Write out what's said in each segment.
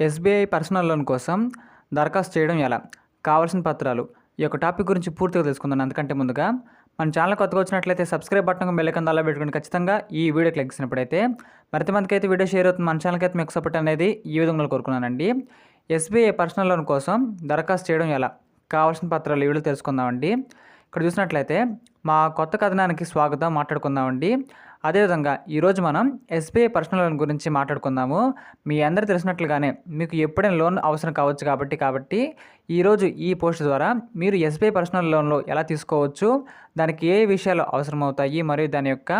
SBI personal loan కోసం దరఖాస్తు చేయడం ఎలా? కావాల్సిన పత్రాలు. ఈ యొక్క టాపిక్ గురించి పూర్తిగా తెలుసుకుందాం. అంతకంటే ముందుగా మన ఛానల్ కొత్తగా వచ్చినట్లయితే సబ్స్క్రైబ్ బటన్ బెల్ ఐకాన్ అలా పెట్టుకుని ఖచ్చితంగా ఈ వీడియో క్లిక్ చేసినప్పుడైతే మరింత మందికి అయితే వీడియో షేర్ అవుతుంది. మన ఛానల్కి అయితే మీకు సపోర్ట్ అనేది ఈ విధంగా కోరుకున్నానండి. ఎస్బీఐ పర్సనల్ లోన్ కోసం దరఖాస్తు చేయడం ఎలా? కావాల్సిన పత్రాలు ఈ వీడియో తెలుసుకుందామండి. ఇక్కడ చూసినట్లయితే మా కొత్త కథనానికి స్వాగతం మాట్లాడుకుందామండి. అదేవిధంగా ఈరోజు మనం ఎస్బీఐ పర్సనల్ లోన్ గురించి మాట్లాడుకుందాము. మీ అందరూ తెలిసినట్లుగానే మీకు ఎప్పుడైనా లోన్ అవసరం కావచ్చు కాబట్టి ఈరోజు ఈ పోస్ట్ ద్వారా మీరు ఎస్బీఐ పర్సనల్ లోన్లో ఎలా తీసుకోవచ్చు, దానికి ఏ విషయాలు అవసరమవుతాయి, మరియు దాని యొక్క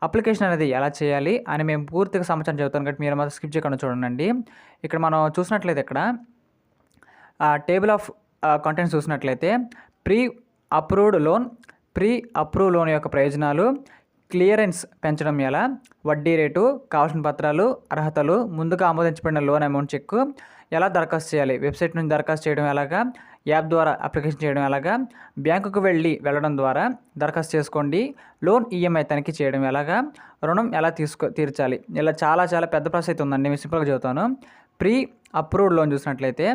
అప్లికేషన్ అనేది ఎలా చేయాలి అని మేము పూర్తిగా సమాచారం చెబుతాను. కాబట్టి మీరు మాత్రం స్కిప్ చేయకుండా చూడండి. ఇక్కడ మనం చూసినట్లయితే ఇక్కడ టేబుల్ ఆఫ్ కంటెంట్స్ చూసినట్లయితే ప్రీ అప్రూవ్డ్ లోన్ యొక్క ప్రయోజనాలు, క్లియరెన్స్ పెంచడం ఎలా, వడ్డీ రేటు, కావాల్సిన పత్రాలు, అర్హతలు, ముందుగా ఆమోదించబడిన లోన్ అమౌంట్ చెక్ ఎలా దరఖాస్తు చేయాలి, వెబ్సైట్ నుంచి దరఖాస్తు చేయడం ఎలాగా, యాప్ ద్వారా అప్లికేషన్ చేయడం ఎలాగా, బ్యాంకుకు వెళ్ళడం ద్వారా దరఖాస్తు చేసుకోండి, లోన్ ఈఎంఐ తనిఖీ చేయడం ఎలాగా, రుణం ఎలా తీర్చాలి, ఇలా చాలా పెద్ద ప్రాసెస్ అయితే ఉందండి. నేను సింపుల్గా చెబుతాను. ప్రీ అప్రూవ్డ్ లోన్ చూసినట్లయితే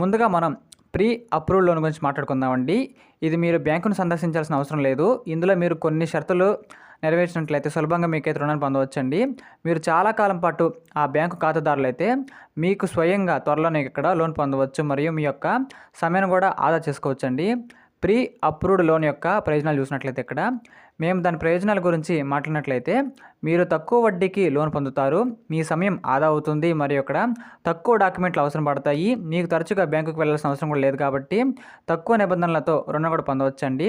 ముందుగా మనం ప్రీ అప్రూవ్డ్ లోన్ గురించి మాట్లాడుకుందామండి. ఇది మీరు బ్యాంకును సందర్శించాల్సిన అవసరం లేదు. ఇందులో మీరు కొన్ని షరతులు నెరవేర్చినట్లయితే సులభంగా మీకైతే రుణాన్ని పొందవచ్చండి. మీరు చాలా కాలం పాటు ఆ బ్యాంకు ఖాతాదారులు అయితే మీకు స్వయంగా త్వరలోనే ఇక్కడ లోన్ పొందవచ్చు, మరియు మీ యొక్క సమయాన్ని కూడా ఆదా చేసుకోవచ్చండి. ప్రీ అప్రూవ్డ్ లోన్ యొక్క ప్రయోజనాలు చూసినట్లయితే ఇక్కడ మేము దాని ప్రయోజనాల గురించి మాట్లాడినట్లయితే మీరు తక్కువ వడ్డీకి లోన్ పొందుతారు, మీ సమయం ఆదా అవుతుంది, మరియు ఇక్కడ తక్కువ డాక్యుమెంట్లు అవసరం పడతాయి, మీకు తరచుగా బ్యాంకుకు వెళ్ళాల్సిన అవసరం కూడా లేదు కాబట్టి తక్కువ నిబంధనలతో రుణం కూడా పొందవచ్చండి.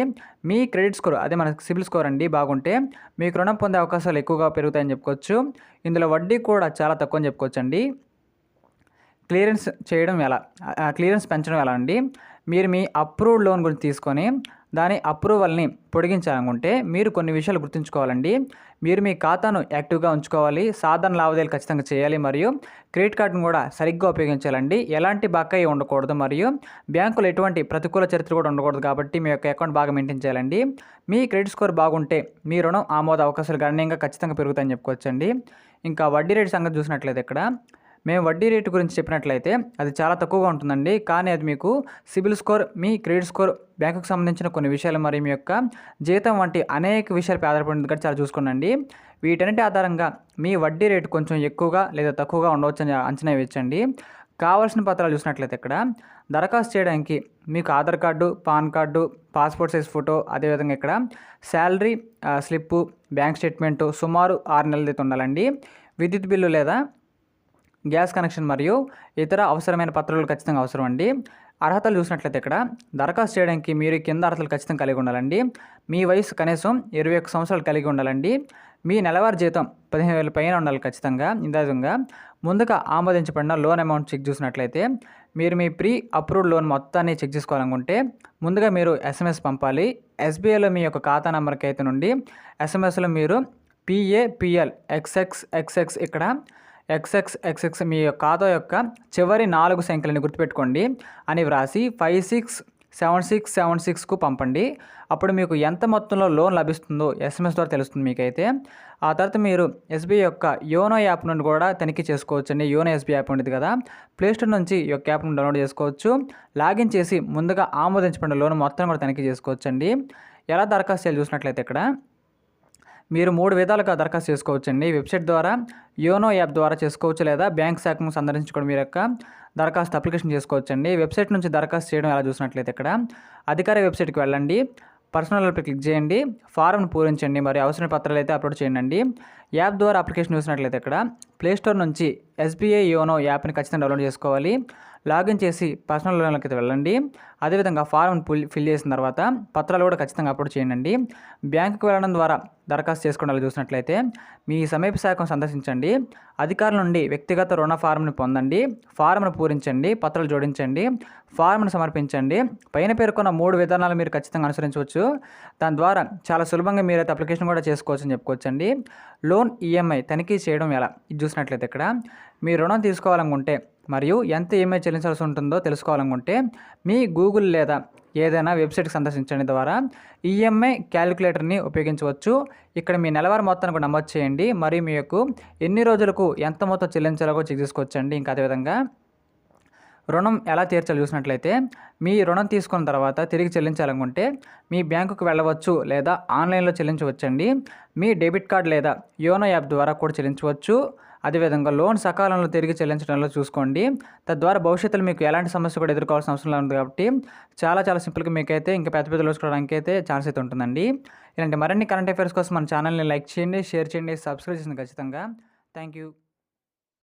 మీ క్రెడిట్ స్కోర్, అదే మన సిబిల్ స్కోర్ అండి, బాగుంటే మీకు రుణం పొందే అవకాశాలు ఎక్కువగా పెరుగుతాయని చెప్పుకోవచ్చు. ఇందులో వడ్డీ కూడా చాలా తక్కువ అని చెప్పుకోవచ్చండి. క్లియరెన్స్ పెంచడం ఎలా అండి? మీరు మీ అప్రూవ్డ్ లోన్ గురించి తీసుకొని దాని అప్రూవల్ని పొడిగించాలనుకుంటే మీరు కొన్ని విషయాలు గుర్తుంచుకోవాలండి. మీరు మీ ఖాతాను యాక్టివ్గా ఉంచుకోవాలి, సాధారణ లావాదేవీలు ఖచ్చితంగా చేయాలి, మరియు క్రెడిట్ కార్డును కూడా సరిగ్గా ఉపయోగించాలండి. ఎలాంటి బకాయి ఉండకూడదు, మరియు బ్యాంకులో ఎటువంటి ప్రతికూల చరిత్ర కూడా ఉండకూడదు. కాబట్టి మీ యొక్క అకౌంట్ బాగా మెయింటైన్ చేయాలండి. మీ క్రెడిట్ స్కోర్ బాగుంటే మీ రుణం ఆమోద అవకాశాలు గణనీయంగా ఖచ్చితంగా పెరుగుతాయని చెప్పుకోవచ్చండి. ఇంకా వడ్డీ రేటు సంగతి చూసినట్లయితే ఇక్కడ మేము వడ్డీ రేటు గురించి చెప్పినట్లయితే అది చాలా తక్కువగా ఉంటుందండి. కానీ అది మీకు సిబిల్ స్కోర్, మీ క్రెడిట్ స్కోర్, బ్యాంకుకు సంబంధించిన కొన్ని విషయాలు, మరియు మీ యొక్క జీతం వంటి అనేక విషయాలపై ఆధారపడింది కాబట్టి చాలా చూసుకోండి. వీటన్నిటి ఆధారంగా మీ వడ్డీ రేటు కొంచెం ఎక్కువగా లేదా తక్కువగా ఉండవచ్చని అంచనా వేయచ్చండి. కావాల్సిన పత్రాలు చూసినట్లయితే ఇక్కడ దరఖాస్తు చేయడానికి మీకు Aadhaar card, pan card, passport size photo, అదేవిధంగా ఇక్కడ శాలరీ స్లిప్పు, బ్యాంక్ స్టేట్మెంటు సుమారు 6 నెలలు అయితే ఉండాలండి. విద్యుత్ బిల్లు లేదా గ్యాస్ కనెక్షన్ మరియు ఇతర అవసరమైన పత్రాలు ఖచ్చితంగా అవసరం అండి. అర్హతలు చూసినట్లయితే ఇక్కడ దరఖాస్తు చేయడానికి మీరు కింద అర్హతలు ఖచ్చితంగా కలిగి ఉండాలండి. మీ వయసు కనీసం 21 సంవత్సరాలు కలిగి ఉండాలండి. మీ నెలవారీ జీతం 15,000 పైన ఉండాలి ఖచ్చితంగా. ఇదే విధంగా ముందుగా ఆమోదించబడిన లోన్ అమౌంట్ చెక్ చూసినట్లయితే మీరు మీ ప్రీ అప్రూవ్డ్ లోన్ మొత్తాన్ని చెక్ చేసుకోవాలనుకుంటే ముందుగా మీరు ఎస్ఎంఎస్ పంపాలి. ఎస్బీఐలో మీ యొక్క ఖాతా నెంబర్కి అయితే నుండి ఎస్ఎంఎస్లో మీరు PAPL XXXX ఇక్కడ XXXX మీ ఖాతా యొక్క చివరి 4 సంఖ్యలని గుర్తుపెట్టుకోండి అని వ్రాసి 567676కు పంపండి. అప్పుడు మీకు ఎంత మొత్తంలో లోన్ లభిస్తుందో ఎస్ఎంఎస్ ద్వారా తెలుస్తుంది మీకైతే. ఆ తర్వాత మీరు ఎస్బీఐ యొక్క యోనో యాప్ నుండి కూడా తనిఖీ చేసుకోవచ్చండి. యోనో ఎస్బీఐ యాప్ ఉంటుంది కదా, ప్లేస్టోర్ నుంచి ఈ యొక్క యాప్ను డౌన్లోడ్ చేసుకోవచ్చు. లాగిన్ చేసి ముందుగా ఆమోదించబడిన లోన్ మొత్తం కూడా తనిఖీ చేసుకోవచ్చండి. ఎలా దరఖాస్తు చేయాలి చూసినట్లయితే ఇక్కడ మీరు 3 విధాలుగా దరఖాస్తు చేసుకోవచ్చండి. వెబ్సైట్ ద్వారా, యోనో యాప్ ద్వారా చేసుకోవచ్చు, లేదా బ్యాంక్ శాఖను సందర్శించుకోవడం మీరు యొక్క దరఖాస్తు అప్లికేషన్ చేసుకోవచ్చండి. వెబ్సైట్ నుంచి దరఖాస్తు చేయడం ఎలా చూసినట్లయితే ఇక్కడ అధికార వెబ్సైట్కి వెళ్ళండి, పర్సనల్ యాప్పై క్లిక్ చేయండి, ఫారంను పూరించండి, మరియు అవసరమైన పత్రాలు అయితే అప్లోడ్ చేయండి. యాప్ ద్వారా అప్లికేషన్ చూసినట్లయితే ఇక్కడ ప్లేస్టోర్ నుంచి ఎస్బీఐ యోనో యాప్ని ఖచ్చితంగా డౌన్లోడ్ చేసుకోవాలి. లాగిన్ చేసి పర్సనల్ లోన్లోకి అయితే వెళ్ళండి. అదేవిధంగా ఫారం ఫిల్ చేసిన తర్వాత పత్రాలు కూడా ఖచ్చితంగా అప్లోడ్ చేయండి. బ్యాంకుకు వెళ్ళడం ద్వారా దరఖాస్తు చేసుకోవడం చూసినట్లయితే మీ సమీప శాఖను సందర్శించండి, అధికారుల నుండి వ్యక్తిగత రుణ ఫారంను పొందండి, ఫారంను పూరించండి, పత్రాలు జోడించండి, ఫారంను సమర్పించండి. పైన పేర్కొన్న 3 విధానాలు మీరు ఖచ్చితంగా అనుసరించవచ్చు. దాని ద్వారా చాలా సులభంగా మీరైతే అప్లికేషన్ కూడా చేసుకోవచ్చు అని చెప్పుకోవచ్చండి. లోన్ ఈఎంఐ తనిఖీ చేయడం ఎలా ఇది చూసినట్లయితే ఇక్కడ మీ రుణం తీసుకోవాలనుకుంటే మరియు ఎంత ఈఎంఐ చెల్లించాల్సి ఉంటుందో తెలుసుకోవాలనుకుంటే మీ గూగుల్ లేదా ఏదైనా వెబ్సైట్కి సందర్శించండి ద్వారా ఈఎంఐ క్యాలిక్యులేటర్ని ఉపయోగించవచ్చు. ఇక్కడ మీ నెలవారీ మొత్తాన్ని కూడా నమోదు చేయండి, మరియు మీకు ఎన్ని రోజులకు ఎంత మొత్తం చెల్లించాలో చెక్ చేసుకోవచ్చండి. ఇంకా అదేవిధంగా రుణం ఎలా తీర్చాలో చూసినట్లయితే మీ రుణం తీసుకున్న తర్వాత తిరిగి చెల్లించాలనుకుంటే మీ బ్యాంకుకు వెళ్ళవచ్చు లేదా ఆన్లైన్లో చెల్లించవచ్చండి. మీ డెబిట్ కార్డ్ లేదా యోనో యాప్ ద్వారా కూడా చెల్లించవచ్చు. అదేవిధంగా లోన్ సకాలంలో తిరిగి చెల్లించడంలో చూసుకోండి. తద్వారా భవిష్యత్తులో మీకు ఎలాంటి సమస్య కూడా ఎదుర్కోవాల్సిన అవసరం లేదు కాబట్టి చాలా చాలా సింపుల్గా మీకైతే ఇంకా పెద్ద పెద్ద లోన్స్ కొనడానికి అయితే ఛాన్స్ అయితే ఉంటుందండి. ఇలాంటి మరిన్ని కరెంట్ అఫైర్స్ కోసం మన ఛానల్ని లైక్ చేయండి, షేర్ చేయండి, సబ్స్క్రైబ్ చేయండి ఖచ్చితంగా. Thank you.